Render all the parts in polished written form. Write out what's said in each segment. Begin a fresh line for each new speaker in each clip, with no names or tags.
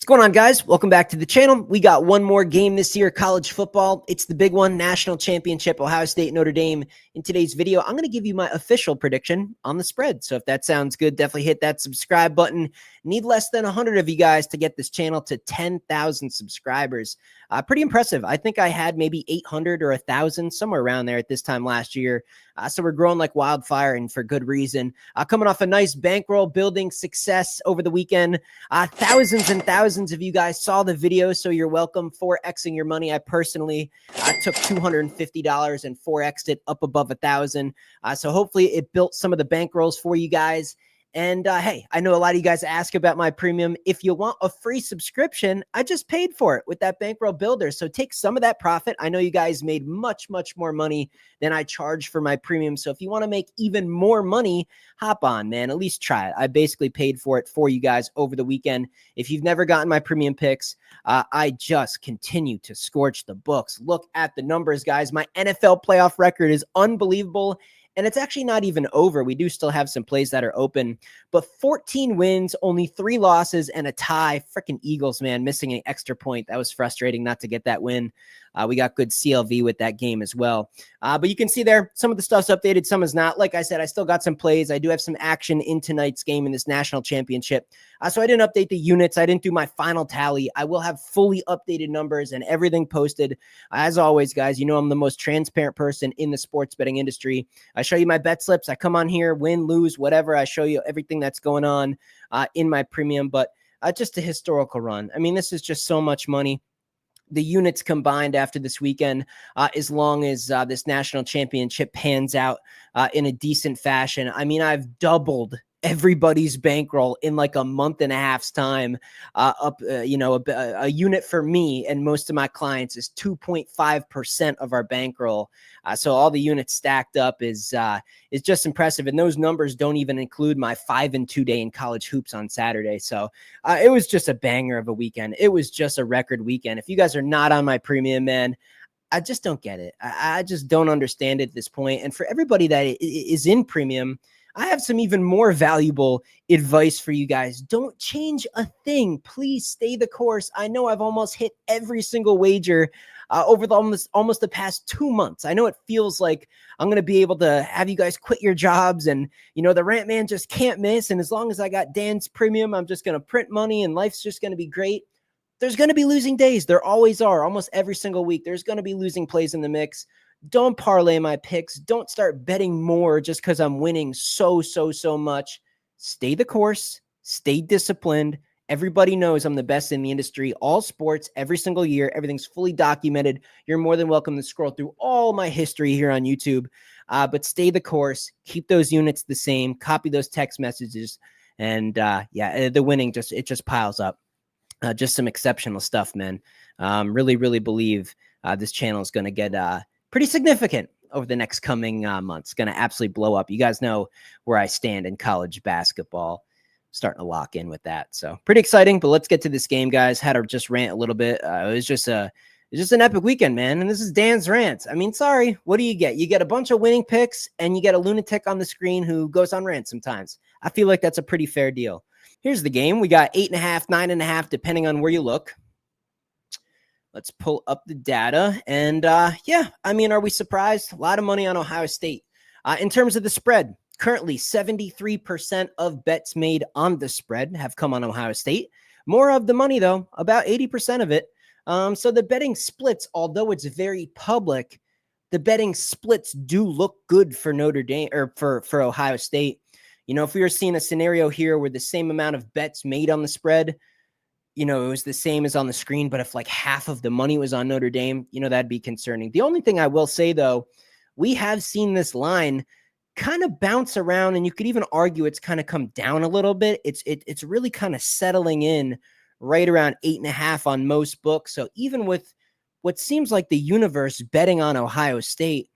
going on, guys? Welcome back to the channel. We got one more game this year, college football. It's the big one, national championship, Ohio State, Notre Dame. In today's video, I'm going to give you my official prediction on the spread. So if that sounds good, definitely hit that subscribe button. Need less than 100 of you guys to get this channel to 10,000 subscribers. Pretty impressive. I think I had maybe 800 or 1,000, somewhere around there at this time last year. So we're growing like wildfire, and for good reason. Coming off a nice bankroll building success over the weekend. Thousands and thousands of you guys saw the video, so you're welcome. 4Xing your money. I personally took $250 and 4X'd it up above 1,000. So hopefully it built some of the bankrolls for you guys. And hey, I know a lot of you guys ask about my premium. If you want a free subscription, I just paid for it with that bankroll builder. So take some of that profit. I know you guys made much, much more money than I charged for my premium. So if you want to make even more money, hop on, man. At least try it. I basically paid for it for you guys over the weekend. If you've never gotten my premium picks, I just continue to scorch the books. Look at the numbers, guys. My NFL playoff record is unbelievable. And it's actually not even over. We do still have some plays that are open, but 14 wins, only 3 losses, and a tie. Freaking Eagles, man, missing an extra point. That was frustrating not to get that win. We got good CLV with that game as well. But you can see there, some of the stuff's updated, some is not. Like I said, I still got some plays. I do have some action in tonight's game in this national championship. So I didn't update the units. I didn't do my final tally. I will have fully updated numbers and everything posted. As always, guys, you know I'm the most transparent person in the sports betting industry. I show you my bet slips. I come on here, win, lose, whatever. I show you everything that's going on in my premium, but just a historical run. I mean, this is just so much money. The units combined after this weekend, as long as this national championship pans out in a decent fashion. I mean, I've doubled everybody's bankroll in like a month and a half's time. A unit for me and most of my clients is 2.5% of our bankroll. So all the units stacked up is just impressive. And those numbers don't even include my 5-2 day in college hoops on Saturday. So it was just a banger of a weekend. It was just a record weekend. If you guys are not on my premium, man, I just don't get it. I just don't understand it at this point. And for everybody that is in premium, I have some even more valuable advice for you guys. Don't change a thing. Please stay the course. I know I've almost hit every single wager over the almost the past 2 months. I know it feels like I'm going to be able to have you guys quit your jobs and, you know, the rant man just can't miss. And as long as I got Dan's premium, I'm just going to print money and life's just going to be great. There's going to be losing days. There always are. Almost every single week, there's going to be losing plays in the mix. Don't parlay my picks. Don't start betting more just because I'm winning so much. Stay the course. Stay disciplined. Everybody knows I'm the best in the industry. All sports, every single year. Everything's fully documented. You're more than welcome to scroll through all my history here on YouTube. But stay the course. Keep those units the same. Copy those text messages. And the winning just piles up. Just some exceptional stuff, man. Really believe this channel is going to get pretty significant over the next coming months. Going to absolutely blow up. You guys know where I stand in college basketball. Starting to lock in with that. So pretty exciting, but let's get to this game, guys. Had to just rant a little bit. It was just an epic weekend, man. And this is Dan's rants. I mean, sorry. What do you get? You get a bunch of winning picks and you get a lunatic on the screen who goes on rants sometimes. I feel like that's a pretty fair deal. Here's the game. We got 8.5, 9.5, depending on where you look. Let's pull up the data. And I mean, are we surprised? A lot of money on Ohio State. In terms of the spread, currently 73% of bets made on the spread have come on Ohio State. More of the money, though, about 80% of it. So the betting splits, although it's very public, the betting splits do look good for Notre Dame or for Ohio State. You know, if we were seeing a scenario here where the same amount of bets made on the spread, you know, it was the same as on the screen, but if like half of the money was on Notre Dame, you know, that'd be concerning. The only thing I will say, though, we have seen this line kind of bounce around, and you could even argue it's kind of come down a little bit. It's really kind of settling in right around 8.5 on most books. So even with what seems like the universe betting on Ohio State,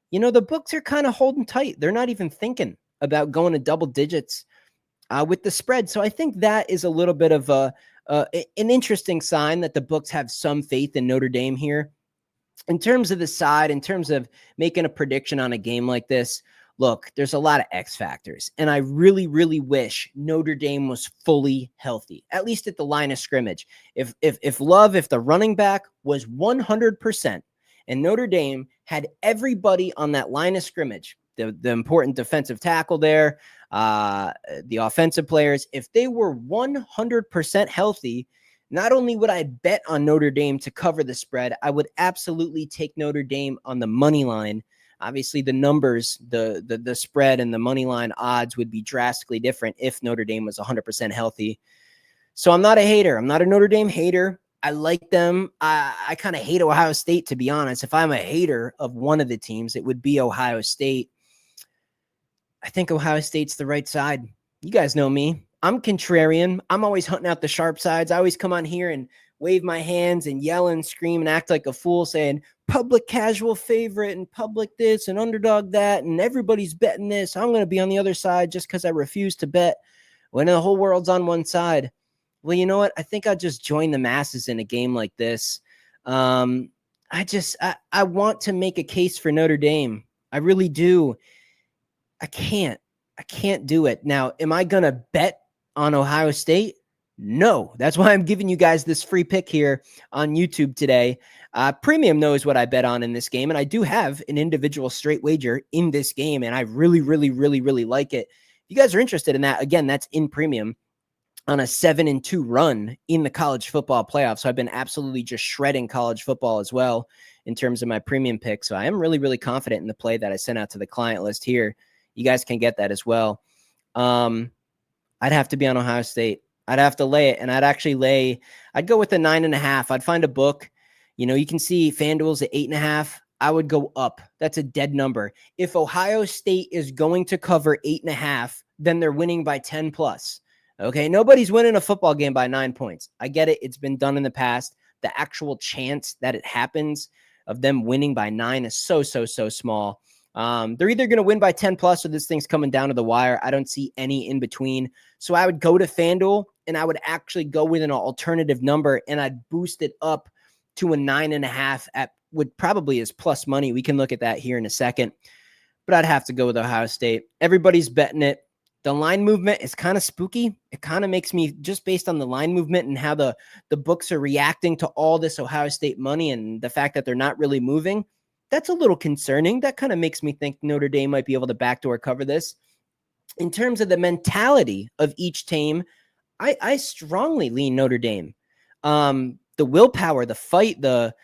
you know, the books are kind of holding tight. They're not even thinking about going to double digits with the spread. So I think that is a little bit of an interesting sign that the books have some faith in Notre Dame here. In terms of the side, in terms of making a prediction on a game like this, look, there's a lot of X factors, and I really, really wish Notre Dame was fully healthy, at least at the line of scrimmage. If the running back was 100%, and Notre Dame had everybody on that line of scrimmage, the important defensive tackle there, the offensive players, if they were 100% healthy, not only would I bet on Notre Dame to cover the spread, I would absolutely take Notre Dame on the money line. Obviously, the numbers, the spread and the money line odds would be drastically different if Notre Dame was 100% healthy. So I'm not a hater. I'm not a Notre Dame hater. I like them. I kind of hate Ohio State, to be honest. If I'm a hater of one of the teams, it would be Ohio State. I think Ohio State's the right side. You guys know me. I'm contrarian. I'm always hunting out the sharp sides. I always come on here and wave my hands and yell and scream and act like a fool saying public casual favorite and public this and underdog that and everybody's betting this. I'm going to be on the other side just because I refuse to bet when the whole world's on one side. Well, you know what? I think I'll just join the masses in a game like this. I want to make a case for Notre Dame. I really do. I can't do it. Now, am I going to bet on Ohio State? No. That's why I'm giving you guys this free pick here on YouTube today. Premium knows what I bet on in this game, and I do have an individual straight wager in this game, and I really, really, really, really like it. If you guys are interested in that, again, that's in Premium on a 7-2 run in the college football playoffs. So I've been absolutely just shredding college football as well in terms of my premium pick. So I am really, really confident in the play that I sent out to the client list here. You guys can get that as well. I'd have to be on Ohio State. I'd have to lay it, and I'd go with the 9.5. I'd find a book. You can see FanDuel's at 8.5. I would go up. That's a dead number. If Ohio State is going to cover 8.5, then they're winning by 10 plus. Okay, nobody's winning a football game by 9 points. I get it. It's been done in the past. The actual chance that it happens of them winning by 9 is so small. They're either going to win by 10 plus or this thing's coming down to the wire. I don't see any in between. So I would go to FanDuel and I would actually go with an alternative number and I'd boost it up to a 9.5 at what probably is plus money. We can look at that here in a second, but I'd have to go with Ohio State. Everybody's betting it. The line movement is kind of spooky. It kind of makes me, just based on the line movement and how the books are reacting to all this Ohio State money and the fact that they're not really moving, that's a little concerning. That kind of makes me think Notre Dame might be able to backdoor cover this. In terms of the mentality of each team, I strongly lean Notre Dame. The willpower, the fight, the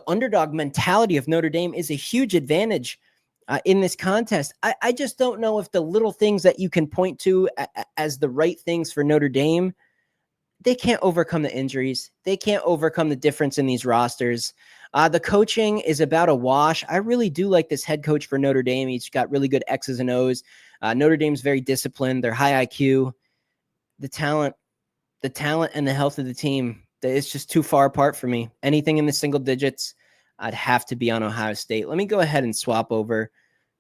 underdog mentality of Notre Dame is a huge advantage in this contest. I just don't know if the little things that you can point to as the right things for Notre Dame, they can't overcome the injuries. They can't overcome the difference in these rosters. The coaching is about a wash. I really do like this head coach for Notre Dame. He's got really good X's and O's. Notre Dame's very disciplined. They're high IQ. The talent and the health of the team, it's just too far apart for me. Anything in the single digits, I'd have to be on Ohio State. Let me go ahead and swap over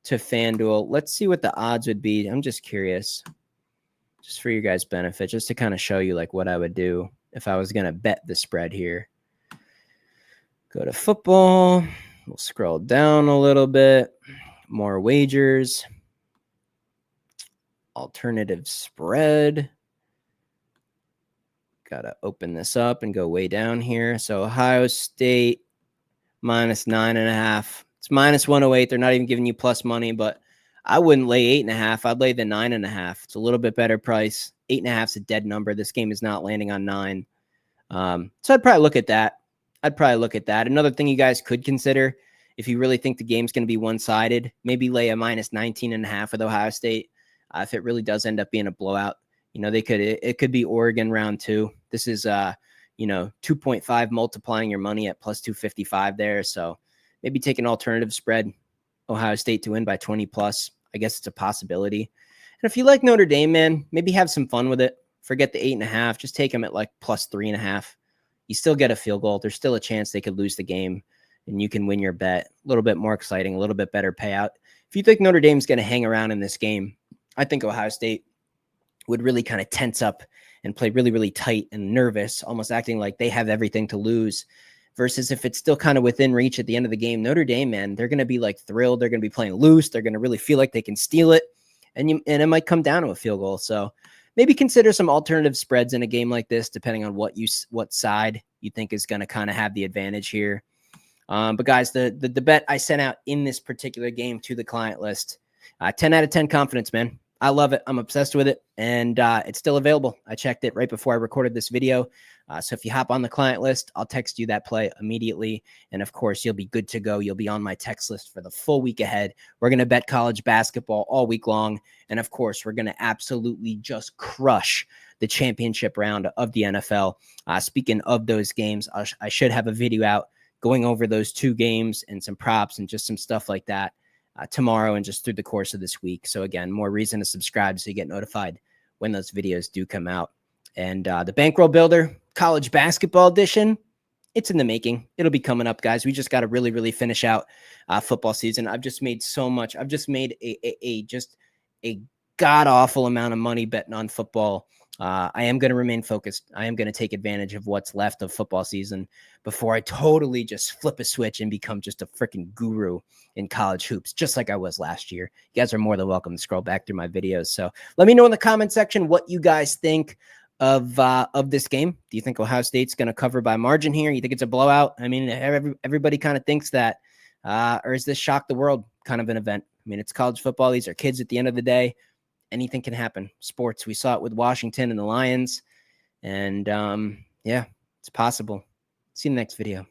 to FanDuel. Let's see what the odds would be. I'm just curious, just for your guys' benefit, just to kind of show you like what I would do if I was going to bet the spread here. Go to football. We'll scroll down a little bit. More wagers. Alternative spread. Got to open this up and go way down here. So Ohio State minus 9.5. It's minus 108. They're not even giving you plus money, but I wouldn't lay 8.5. I'd lay the 9.5. It's a little bit better price. 8.5 is a dead number. This game is not landing on 9. So I'd probably look at that. Another thing you guys could consider, if you really think the game's going to be one-sided, maybe lay a minus 19.5 with Ohio State. If it really does end up being a blowout, it could be Oregon round 2. This is 2.5 multiplying your money at plus 255 there. So maybe take an alternative spread, Ohio State to win by 20 plus. I guess it's a possibility. And if you like Notre Dame, man, maybe have some fun with it. Forget the 8.5. Just take them at like plus 3.5. You still get a field goal. There's still a chance they could lose the game, and you can win your bet. A little bit more exciting, a little bit better payout. If you think Notre Dame's going to hang around in this game, I think Ohio State would really kind of tense up and play really, really tight and nervous, almost acting like they have everything to lose. versus if it's still kind of within reach at the end of the game. Notre Dame, man, they're going to be like thrilled. They're going to be playing loose. They're going to really feel like they can steal it. And it might come down to a field goal. So maybe consider some alternative spreads in a game like this, depending on what side you think is going to kind of have the advantage here. But guys, the bet I sent out in this particular game to the client list, 10 out of 10 confidence, man. I love it. I'm obsessed with it. And it's still available. I checked it right before I recorded this video. So if you hop on the client list, I'll text you that play immediately. And of course, you'll be good to go. You'll be on my text list for the full week ahead. We're going to bet college basketball all week long. And of course, we're going to absolutely just crush the championship round of the NFL. Speaking of those games, I should have a video out going over those 2 games and some props and just some stuff like that tomorrow and just through the course of this week. So again, more reason to subscribe so you get notified when those videos do come out. And the Bankroll Builder College Basketball Edition, it's in the making. It'll be coming up, guys. We just got to really, really finish out football season. I've just made so much. I've just made a god-awful amount of money betting on football. I am going to remain focused. I am going to take advantage of what's left of football season before I totally just flip a switch and become just a freaking guru in college hoops, just like I was last year. You guys are more than welcome to scroll back through my videos. So let me know in the comment section what you guys think of this game. Do you think Ohio State's going to cover by margin here? You think it's a blowout? I mean, everybody kind of thinks that, or is this shock the world kind of an event? I mean, it's college football. These are kids at the end of the day. Anything can happen. Sports. We saw it with Washington and the Lions. And yeah, it's possible. See you in the next video.